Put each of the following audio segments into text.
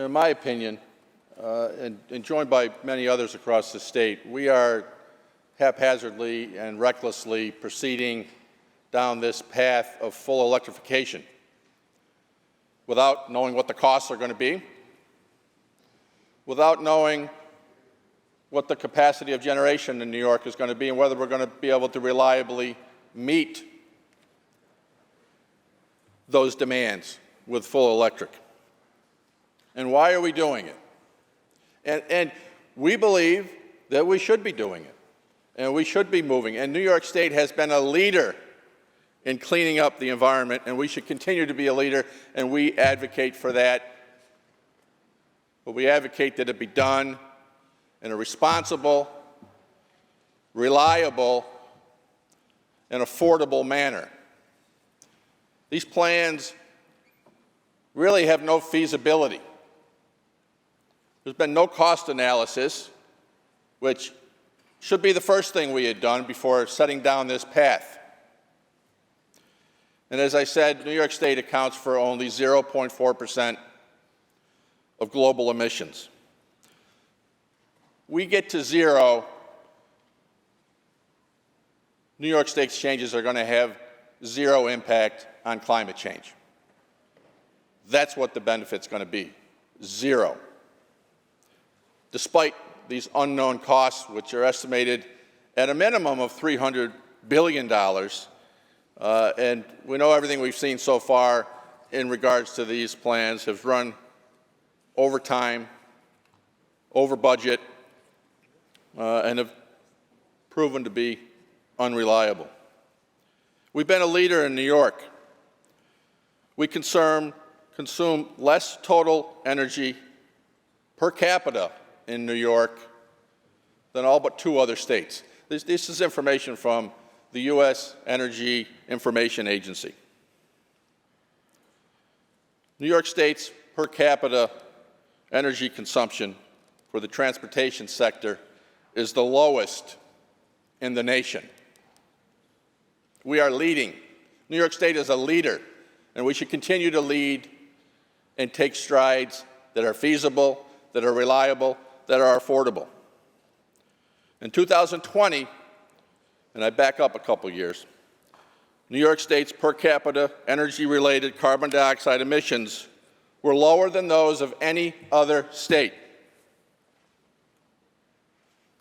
in my opinion, and joined by many others across the state, we are haphazardly and recklessly proceeding down this path of full electrification without knowing what the costs are going to be, without knowing what the capacity of generation in New York is going to be, and whether we're going to be able to reliably meet those demands with full electric. And why are we doing it? And we believe that we should be doing it, and we should be moving. And New York State has been a leader in cleaning up the environment, and we should continue to be a leader, and we advocate for that. But we advocate that it be done in a responsible, reliable, and affordable manner. These plans really have no feasibility. There's been no cost analysis, which should be the first thing we had done before setting down this path. And as I said, New York State accounts for only 0.4% of global emissions. We get to zero, New York State's changes are going to have zero impact on climate change. That's what the benefit's going to be, zero. Despite these unknown costs, which are estimated at a minimum of $300 billion, and we know everything we've seen so far in regards to these plans have run over time, over budget, and have proven to be unreliable. We've been a leader in New York. We consume less total energy per capita in New York than all but 2 other states. This is information from the U.S. Energy Information Agency. New York State's per capita energy consumption for the transportation sector is the lowest in the nation. We are leading. New York State is a leader, and we should continue to lead and take strides that are feasible, that are reliable, that are affordable. In 2020, and I back up a couple years, New York State's per capita energy-related carbon dioxide emissions were lower than those of any other state.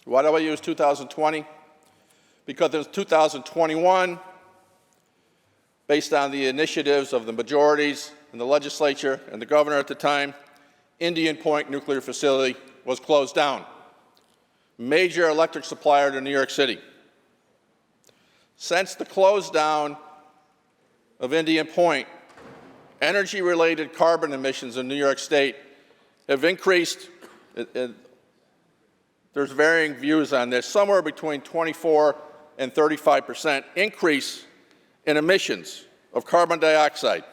Why do I use 2020? Because in 2021, based on the initiatives of the majorities in the legislature and the governor at the time, Indian Point Nuclear Facility was closed down, major electric supplier to New York City. Since the close down of Indian Point, energy-related carbon emissions in New York State have increased, there's varying views on this, somewhere between 24 and 35% increase in emissions of carbon dioxide,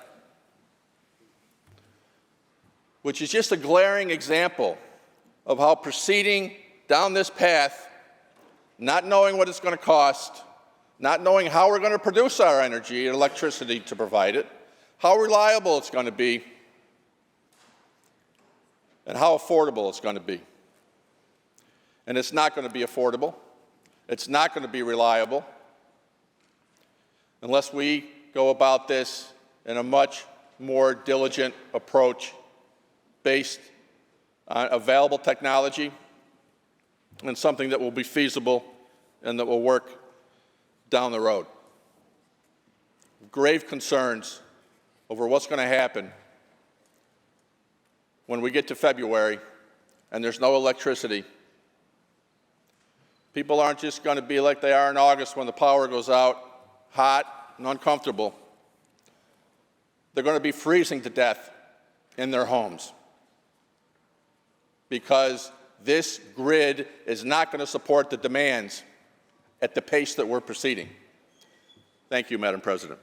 which is just a glaring example of how proceeding down this path, not knowing what it's going to cost, not knowing how we're going to produce our energy and electricity to provide it, how reliable it's going to be, and how affordable it's going to be. And it's not going to be affordable. It's not going to be reliable unless we go about this in a much more diligent approach based on available technology and something that will be feasible and that will work down the road. Grave concerns over what's going to happen when we get to February and there's no electricity. People aren't just going to be like they are in August when the power goes out, hot and uncomfortable. They're going to be freezing to death in their homes because this grid is not going to support the demands at the pace that we're proceeding. Thank you, Madam President.